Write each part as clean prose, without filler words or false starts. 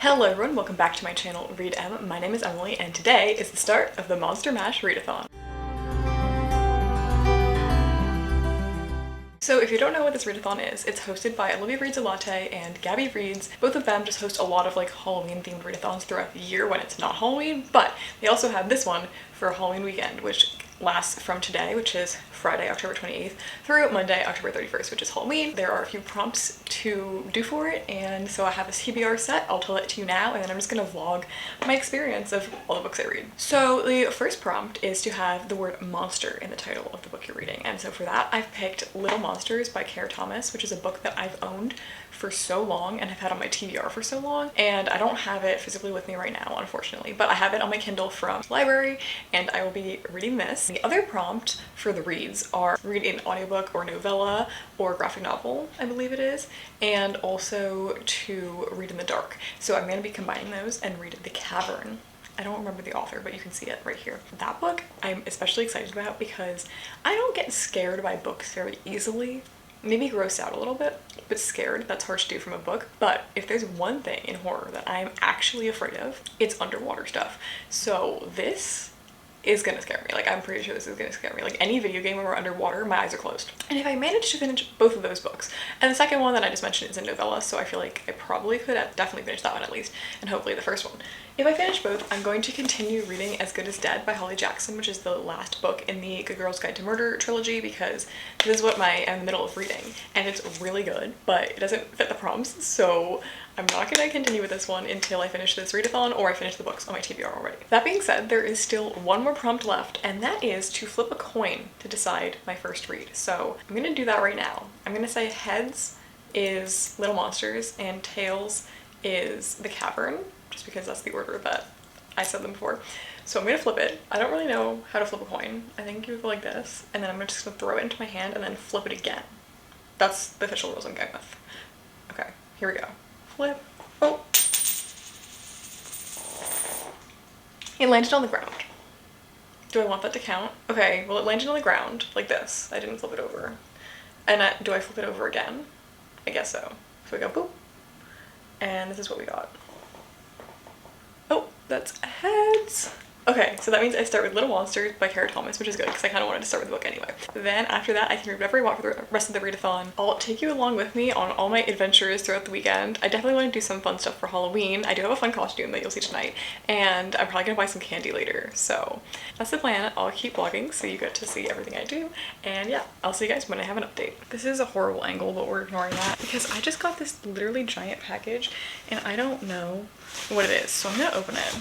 Hello everyone, welcome back to my channel, Read M. My name is Emily, and today is the start of the Monster Mash Readathon. So if you don't know what this readathon is, it's hosted by Olivia Reads a Latte and Gabby Reads. Both of them just host a lot of like Halloween themed readathons throughout the year when it's not Halloween, but they also have this one for Halloween weekend, which lasts from today, which is Friday, October 28th, through Monday, October 31st, which is Halloween. There are a few prompts to do for it, and so I have this TBR set. I'll tell it to you now, and then I'm just gonna vlog my experience of all the books I read. So the first prompt is to have the word monster in the title of the book you're reading, and so for that I've picked Little Monsters by Kara Thomas, which is a book that I've owned for so long and have had on my TBR for so long, and I don't have it physically with me right now, unfortunately, but I have it on my Kindle from the library, and I will be reading this. The other prompt for the reads are read an audiobook or novella or graphic novel, I believe it is, and also to read in the dark. So I'm going to be combining those and read The Cavern. I don't remember the author, but you can see it right here. That book I'm especially excited about because I don't get scared by books very easily. Maybe grossed out a little bit, but scared. That's hard to do from a book. But if there's one thing in horror that I'm actually afraid of, it's underwater stuff. So this is gonna scare me. Like, I'm pretty sure this is gonna scare me. Like, any video game where we're underwater, my eyes are closed. And if I manage to finish both of those books, and the second one that I just mentioned is a novella, so I feel like I probably could definitely finish that one at least, and hopefully the first one. If I finish both, I'm going to continue reading As Good as Dead by Holly Jackson, which is the last book in the Good Girl's Guide to Murder trilogy, because this is what I'm in the middle of reading, and it's really good, but it doesn't fit the prompts, so I'm not gonna continue with this one until I finish this readathon or I finish the books on my TBR already. That being said, there is still one more prompt left, and that is to flip a coin to decide my first read. So I'm gonna do that right now. I'm gonna say heads is Little Monsters and tails is The Cavern, just because that's the order that I said them before. So I'm gonna flip it. I don't really know how to flip a coin. I think you go like this, and then I'm just gonna throw it into my hand and then flip it again. That's the official rules I'm going with. Okay, here we go. Flip. Oh. It landed on the ground. Do I want that to count? Okay, well it landed on the ground like this. I didn't flip it over. And do I flip it over again? I guess so. So we go boop. And this is what we got. Oh, that's heads. Okay, so that means I start with Little Monsters by Kara Thomas, which is good because I kind of wanted to start with the book anyway. Then after that, I can read whatever I want for the rest of the readathon. I'll take you along with me on all my adventures throughout the weekend. I definitely want to do some fun stuff for Halloween. I do have a fun costume that you'll see tonight, and I'm probably gonna buy some candy later. So that's the plan. I'll keep vlogging so you get to see everything I do. And yeah, I'll see you guys when I have an update. This is a horrible angle, but we're ignoring that because I just got this literally giant package and I don't know what it is. So I'm gonna open it.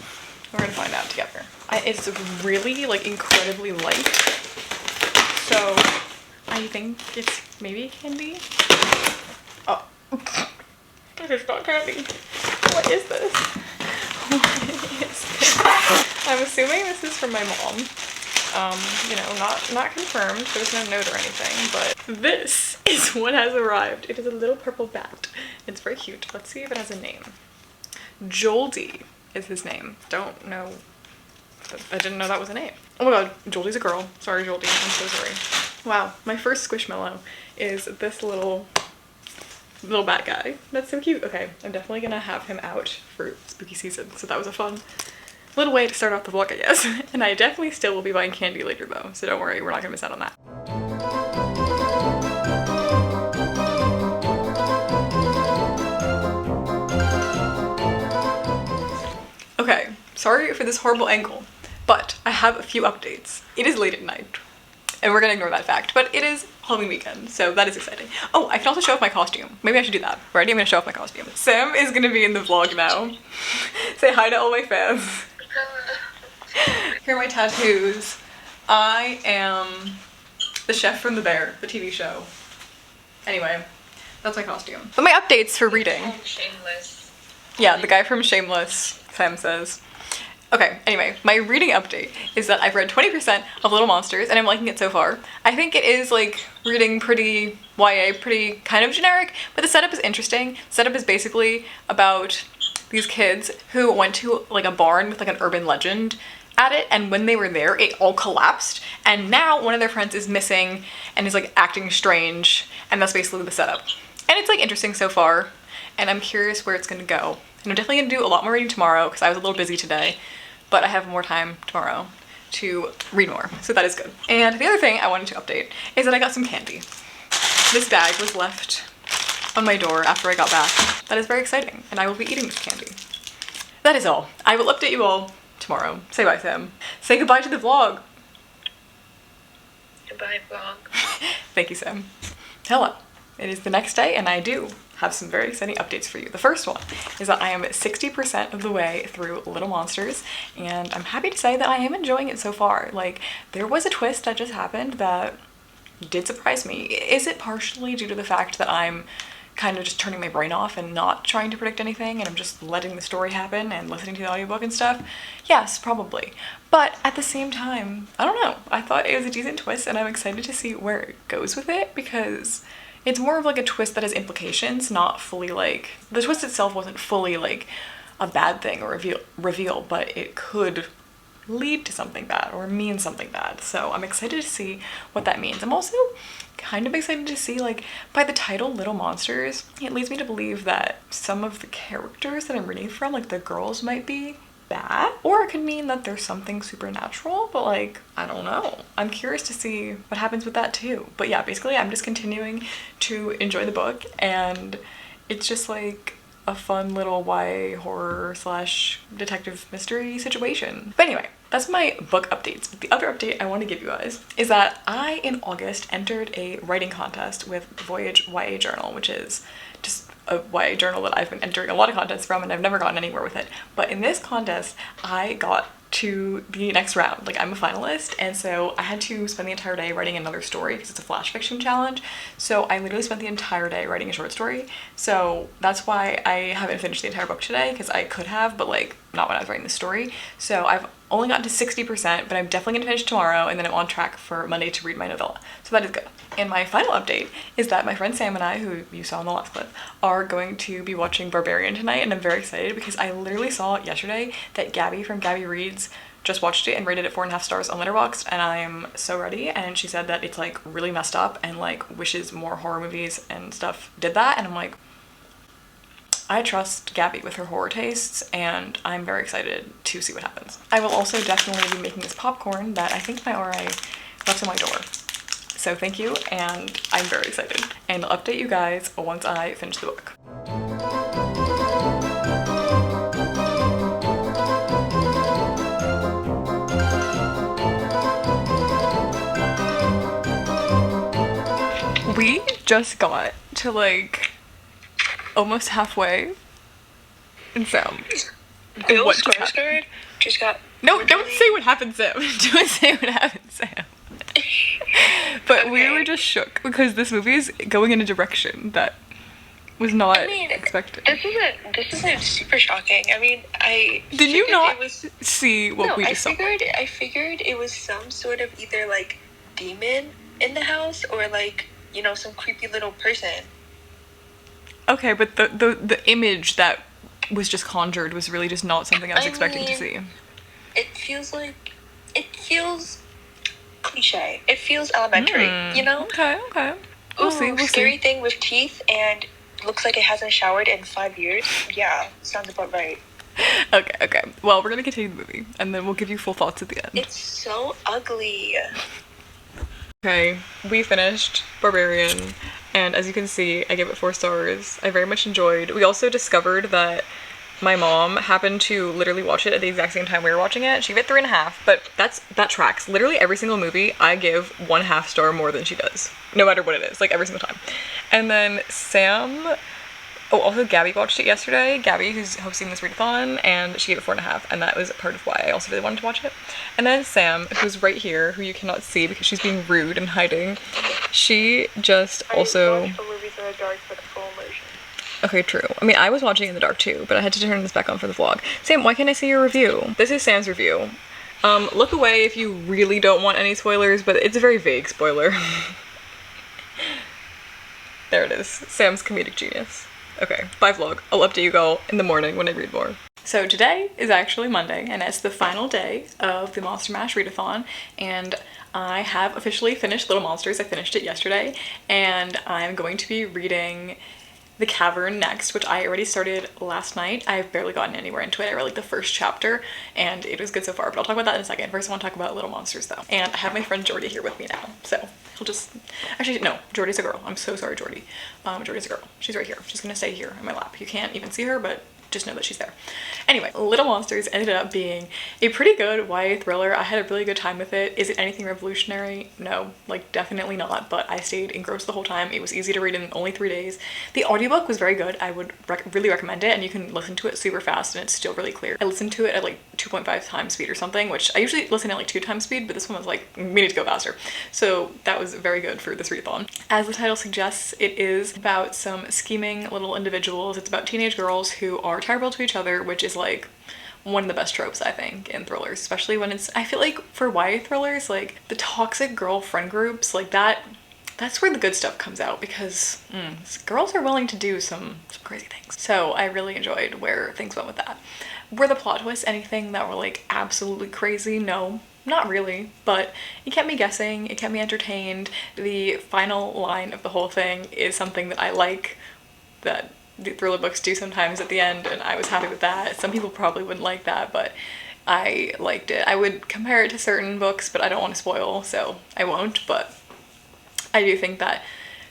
We're gonna find out together. It's really like incredibly light, so I think it's maybe candy. Oh, it's not candy. What is this? What is this? I'm assuming this is from my mom. You know, not confirmed. There's no note or anything, but this is what has arrived. It is a little purple bat. It's very cute. Let's see if it has a name. Joldy is his name. Don't know. I didn't know that was a name. Oh my god, Joldy's a girl. Sorry, Joldy. I'm so sorry. Wow, my first Squishmallow is this little bat guy. That's so cute. Okay, I'm definitely gonna have him out for spooky season. So that was a fun little way to start off the vlog, I guess. And I definitely still will be buying candy later though. So don't worry, we're not gonna miss out on that. Okay, sorry for this horrible angle, but I have a few updates. It is late at night, and we're gonna ignore that fact, but it is Halloween weekend, so that is exciting. Oh, I can also show off my costume. Maybe I should do that. Ready? I'm gonna show off my costume. Sam is gonna be in the vlog now. Say hi to all my fans. Here are my tattoos. I am the chef from The Bear, the TV show. Anyway, that's my costume. But my updates for reading. Shameless. Yeah, the guy from Shameless, Sam says. Okay, anyway, my reading update is that I've read 20% of Little Monsters and I'm liking it so far. I think it is like reading pretty YA, pretty kind of generic, but the setup is interesting. The setup is basically about these kids who went to like a barn with like an urban legend at it, and when they were there, it all collapsed, and now one of their friends is missing and is like acting strange, and that's basically the setup. And it's like interesting so far, and I'm curious where it's gonna go. And I'm definitely gonna do a lot more reading tomorrow because I was a little busy today, but I have more time tomorrow to read more, so that is good. And the other thing I wanted to update is that I got some candy. This bag was left on my door after I got back. That is very exciting, and I will be eating this candy. That is all. I will update you all tomorrow. Say bye, Sam. Say goodbye to the vlog. Goodbye, vlog. Thank you, Sam. Hello. It is the next day, and I do have some very exciting updates for you. The first one is that I am 60% of the way through Little Monsters, and I'm happy to say that I am enjoying it so far. Like, there was a twist that just happened that did surprise me. Is it partially due to the fact that I'm kind of just turning my brain off and not trying to predict anything, and I'm just letting the story happen and listening to the audiobook and stuff? Yes, probably. But at the same time, I don't know. I thought it was a decent twist, and I'm excited to see where it goes with it, because it's more of like a twist that has implications, not fully like, the twist itself wasn't fully like a bad thing or reveal, but it could lead to something bad or mean something bad. So I'm excited to see what that means. I'm also kind of excited to see, like, by the title Little Monsters, it leads me to believe that some of the characters that I'm reading from, like the girls, might be bad, or it could mean that there's something supernatural, but like, I don't know. I'm curious to see what happens with that too. But yeah, basically I'm just continuing to enjoy the book, and it's just like a fun little YA horror slash detective mystery situation. But anyway, that's my book updates. But the other update I want to give you guys is that I, in August, entered a writing contest with Voyage YA Journal, which is just a YA journal that I've been entering a lot of contests from, and I've never gotten anywhere with it. But in this contest, I got to the next round. Like, I'm a finalist, and so I had to spend the entire day writing another story because it's a flash fiction challenge. So I literally spent the entire day writing a short story. So that's why I haven't finished the entire book today, because I could have, but like not when I was writing the story. So I've only gotten to 60%, but I'm definitely gonna finish tomorrow, and then I'm on track for Monday to read my novella. So that is good. And my final update is that my friend Sam and I, who you saw in the last clip, are going to be watching Barbarian tonight, and I'm very excited because I literally saw yesterday that Gabby from Gabby Reads just watched it and rated it 4.5 stars on Letterboxd, and I am so ready. And she said that it's like really messed up and like wishes more horror movies and stuff did that, and I'm like, I trust Gabby with her horror tastes, and I'm very excited to see what happens. I will also definitely be making this popcorn that I think my RA left on my door. So thank you, and I'm very excited. And I'll update you guys once I finish the book. We just got to like almost halfway, and so Bill Skarsgård just got... No, don't say what happened, Sam. Don't say what happened, Sam. But okay. We were just shook because this movie is going in a direction that was not expected. This isn't super shocking. I mean, did you not see what we just saw? I figured it was some sort of either like demon in the house or like, you know, some creepy little person. Okay, but the image that was just conjured was really just not something I was expecting to see. It feels cliche. It feels elementary, you know? Okay. We'll see. Scary thing with teeth and looks like it hasn't showered in 5 years. Yeah, sounds about right. Okay. Well, we're gonna continue the movie, and then we'll give you full thoughts at the end. It's so ugly. Okay, we finished Barbarian, and as you can see, I gave it 4 stars. I very much enjoyed. We also discovered that my mom happened to literally watch it at the exact same time we were watching it. She gave it 3.5, but that tracks. Literally every single movie, I give 1/2 star more than she does, no matter what it is, like every single time. And then Sam, also Gabby watched it yesterday. Gabby, who's hosting this readathon, and she gave it 4.5, and that was part of why I also really wanted to watch it. And then Sam, who's right here, who you cannot see because she's being rude and hiding, she just also... I watch the movies in the dark for the full immersion. Okay, true. I mean, I was watching in the dark too, but I had to turn this back on for the vlog. Sam, why can't I see your review? This is Sam's review. Look away if you really don't want any spoilers, but it's a very vague spoiler. There it is. Sam's comedic genius. Okay, bye vlog. I'll update you all in the morning when I read more. So today is actually Monday, and it's the final day of the Monster Mash readathon, and I have officially finished Little Monsters. I finished it yesterday, and I'm going to be reading The Cavern next, which I already started last night. I've barely gotten anywhere into it. I read like the first chapter and it was good so far, but I'll talk about that in a second. First I want to talk about Little Monsters though. And I have my friend Jordy here with me now, so he'll just, actually no, Jordy's a girl. I'm so sorry, Jordy. Jordy's a girl. She's right here. She's gonna stay here in my lap. You can't even see her, but just know that she's there. Anyway, Little Monsters ended up being a pretty good YA thriller. I had a really good time with it. Is it anything revolutionary? No, like definitely not, but I stayed engrossed the whole time. It was easy to read in only 3 days. The audiobook was very good. I would really recommend it, and you can listen to it super fast and it's still really clear. I listened to it at like 2.5 times speed or something, which I usually listen at like 2 times speed, but this one was like, we need to go faster. So that was very good for this readathon. As the title suggests, it is about some scheming little individuals. It's about teenage girls who are terrible to each other, which is like one of the best tropes I think in thrillers, especially when it's, I feel like for YA thrillers, like the toxic girl friend groups, like that's where the good stuff comes out, because girls are willing to do some crazy things. So I really enjoyed where things went with that. Were the plot twists anything that were like absolutely crazy? No, not really, but it kept me guessing, it kept me entertained. The final line of the whole thing is something that I like, that the thriller books do sometimes at the end, and I was happy with that. Some people probably wouldn't like that, but I liked it. I would compare it to certain books, but I don't want to spoil, so I won't, but I do think that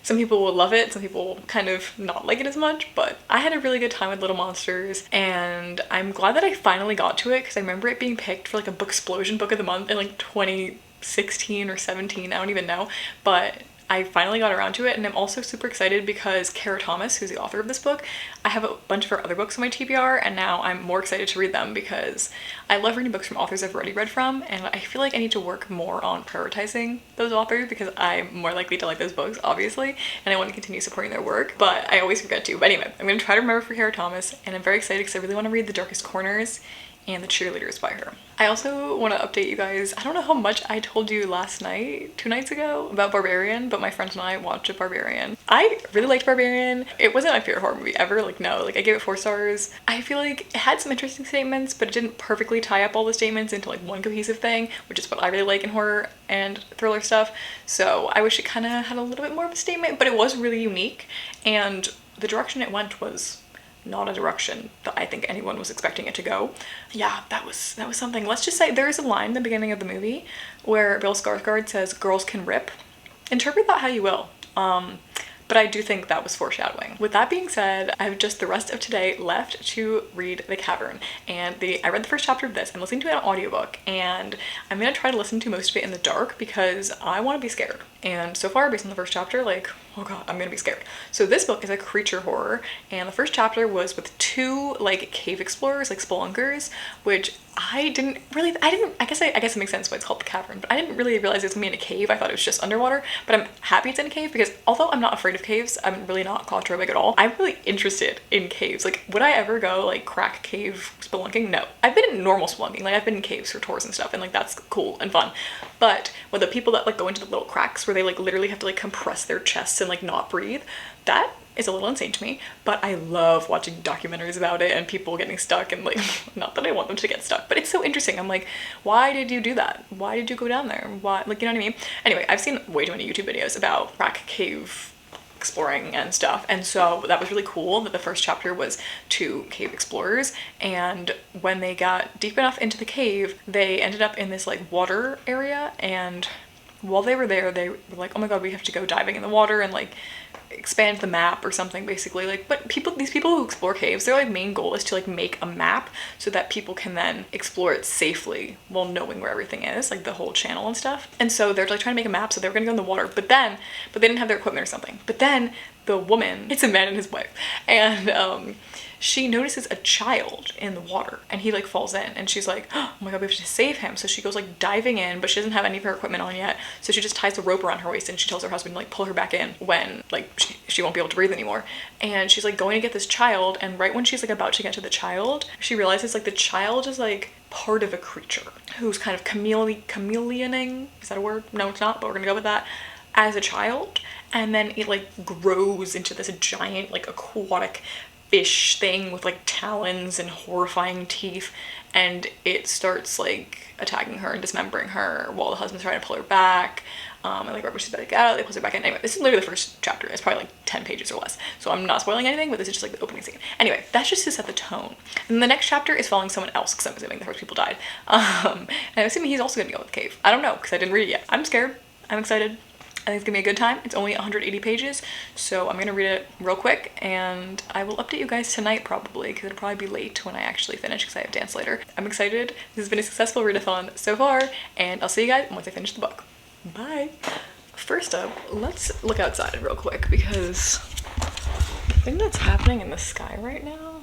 some people will love it, some people will kind of not like it as much, but I had a really good time with Little Monsters, and I'm glad that I finally got to it, because I remember it being picked for like a Booksplosion Book of the Month in like 2016 or 17, I don't even know, but I finally got around to it, and I'm also super excited because Kara Thomas, who's the author of this book, I have a bunch of her other books on my TBR, and now I'm more excited to read them because I love reading books from authors I've already read from, and I feel like I need to work more on prioritizing those authors because I'm more likely to like those books, obviously, and I want to continue supporting their work, but I always forget to. But anyway, I'm going to try to remember for Kara Thomas, and I'm very excited because I really want to read The Darkest Corners and The Cheerleaders by her. I also want to update you guys. I don't know how much I told you last night, 2 nights ago, about Barbarian, but my friends and I watched Barbarian. I really liked Barbarian. It wasn't my favorite horror movie ever, like no, like I gave it 4 stars. I feel like it had some interesting statements, but it didn't perfectly tie up all the statements into like one cohesive thing, which is what I really like in horror and thriller stuff. So I wish it kind of had a little bit more of a statement, but it was really unique, and the direction it went was not a direction that I think anyone was expecting it to go. Yeah, that was something. Let's just say there is a line in the beginning of the movie where Bill Skarsgård says, "Girls can rip." Interpret that how you will. But I do think that was foreshadowing. With that being said, I have just the rest of today left to read The Cavern. And I read the first chapter of this. I'm listening to it on audiobook, and I'm gonna try to listen to most of it in the dark because I want to be scared. And so far, based on the first chapter, like, oh god, I'm gonna be scared. So this book is a creature horror, and the first chapter was with 2 like cave explorers, like spelunkers, which I guess it makes sense why it's called The Cavern, but I didn't really realize it was gonna be in a cave. I thought it was just underwater, but I'm happy it's in a cave because although I'm not afraid of caves, I'm really not claustrophobic at all. I'm really interested in caves. Like, would I ever go like crack cave spelunking? No. I've been in normal spelunking, like I've been in caves for tours and stuff, and like that's cool and fun. But with the people that like go into the little cracks where they like literally have to like compress their chests and like not breathe, that is a little insane to me. But I love watching documentaries about it and people getting stuck, and like, not that I want them to get stuck, but it's so interesting. I'm like, why did you do that? Why did you go down there? Why, like, you know what I mean? Anyway, I've seen way too many YouTube videos about crack cave exploring and stuff, and so that was really cool that the first chapter was 2 cave explorers, and when they got deep enough into the cave, they ended up in this like water area, and while they were there, they were like, oh my god, we have to go diving in the water and like expand the map or something, basically. Like, but these people who explore caves, their like main goal is to like make a map so that people can then explore it safely while knowing where everything is, like the whole channel and stuff. And so they're like trying to make a map, so they were gonna go in the water, but they didn't have their equipment or something. But then the woman, it's a man and his wife, and she notices a child in the water, and he like falls in, and she's like, oh my god, we have to save him. So she goes like diving in, but she doesn't have any of her equipment on yet, so she just ties the rope around her waist, and she tells her husband to like pull her back in when like she won't be able to breathe anymore. And she's like going to get this child, and right when she's like about to get to the child, she realizes like the child is like part of a creature who's kind of chameleoning, is that a word? No, it's not, but we're gonna go with that, as a child. And then it like grows into this giant like aquatic fish thing with like talons and horrifying teeth, and it starts like attacking her and dismembering her while the husband's trying to pull her back. and like right when she's about to get out, they close her back in. Anyway, this is literally the first chapter. It's probably like 10 pages or less, so I'm not spoiling anything, but this is just like the opening scene. Anyway, that's just to set the tone. And the next chapter is following someone else, because I'm assuming the first people died. And I'm assuming he's also gonna go in the cave. I don't know, because I didn't read it yet. I'm scared. I'm excited. I think it's gonna be a good time. It's only 180 pages, so I'm gonna read it real quick, and I will update you guys tonight probably, because it'll probably be late when I actually finish, because I have dance later. I'm excited. This has been a successful readathon so far, and I'll see you guys once I finish the book. Bye. First up, let's look outside real quick, because the thing that's happening in the sky right now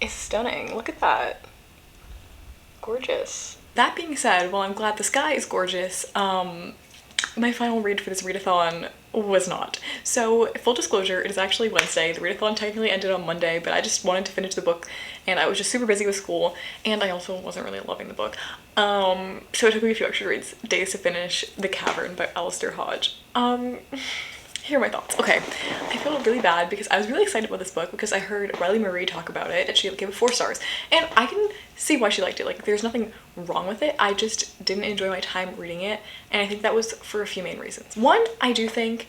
is stunning. Look at that. Gorgeous. That being said, while I'm glad the sky is gorgeous, my final read for this readathon was not. So, full disclosure, it is actually Wednesday. The readathon technically ended on Monday, but I just wanted to finish the book, and I was just super busy with school, and I also wasn't really loving the book. So it took me a few extra days to finish The Cavern by Alistair Hodge. Here are my thoughts. Okay, I feel really bad because I was really excited about this book because I heard Riley Marie talk about it and she gave it 4 stars. And I can see why she liked it. Like, there's nothing wrong with it. I just didn't enjoy my time reading it. And I think that was for a few main reasons. One, I do think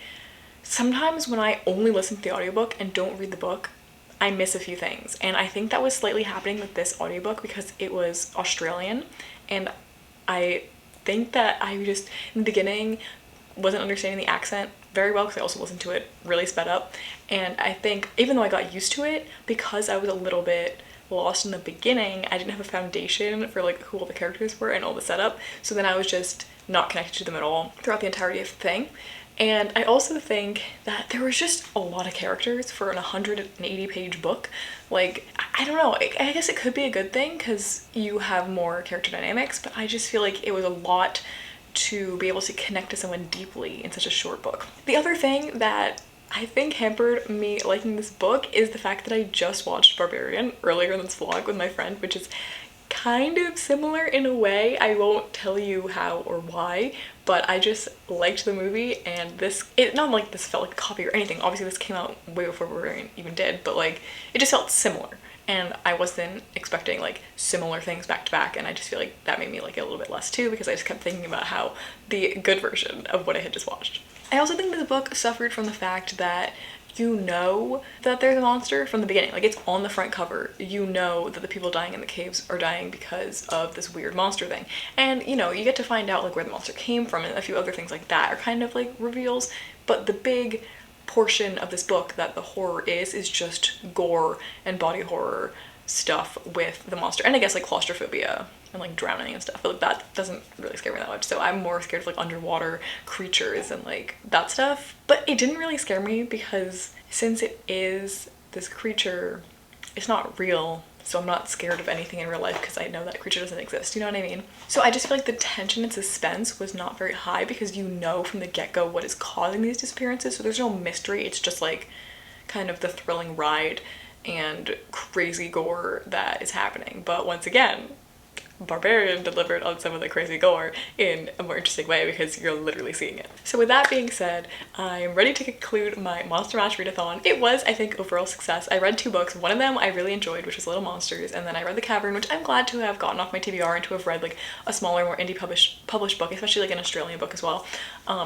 sometimes when I only listen to the audiobook and don't read the book, I miss a few things. And I think that was slightly happening with this audiobook because it was Australian. And I think that I just, in the beginning, wasn't understanding the accent very well because I also listened to it really sped up. And I think even though I got used to it, because I was a little bit lost in the beginning, I didn't have a foundation for like who all the characters were and all the setup. So then I was just not connected to them at all throughout the entirety of the thing. And I also think that there was just a lot of characters for an 180 page book. Like, I don't know, I guess it could be a good thing because you have more character dynamics, but I just feel like it was a lot to be able to connect to someone deeply in such a short book. The other thing that I think hampered me liking this book is the fact that I just watched Barbarian earlier in this vlog with my friend, which is kind of similar in a way. I won't tell you how or why, but I just liked the movie, and not like this felt like a copy or anything. Obviously this came out way before Barbarian even did, but like it just felt similar. And I wasn't expecting like similar things back to back, and I just feel like that made me like it a little bit less too because I just kept thinking about how the good version of what I had just watched. I also think that the book suffered from the fact that you know that there's a monster from the beginning. Like, it's on the front cover. You know that the people dying in the caves are dying because of this weird monster thing. And, you know, you get to find out like where the monster came from, and a few other things like that are kind of like reveals. But the big portion of this book that the horror is just gore and body horror stuff with the monster, and I guess like claustrophobia and like drowning and stuff, but like, that doesn't really scare me that much. So I'm more scared of like underwater creatures and like that stuff. But it didn't really scare me because since it is this creature, it's not real, so I'm not scared of anything in real life because I know that creature doesn't exist, you know what I mean? So I just feel like the tension and suspense was not very high because you know from the get-go what is causing these disappearances, so there's no mystery. It's just like kind of the thrilling ride and crazy gore that is happening. But once again, Barbarian delivered on some of the crazy gore in a more interesting way because you're literally seeing it. So with that being said, I'm ready to conclude my Monster Mash readathon. It was, I think, overall success. I read 2 books. One of them I really enjoyed, which was Little Monsters, and then I read The Cavern, which I'm glad to have gotten off my TBR and to have read like a smaller, more indie published book, especially like an Australian book as well.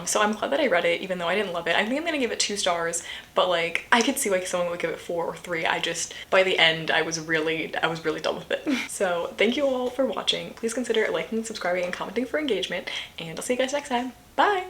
So I'm glad that I read it, even though I didn't love it. I think I'm gonna give it 2 stars, but like I could see like someone would give it 4 or 3. I just, by the end, I was really done with it. So thank you all for watching. Please consider liking, subscribing, and commenting for engagement, and I'll see you guys next time. Bye!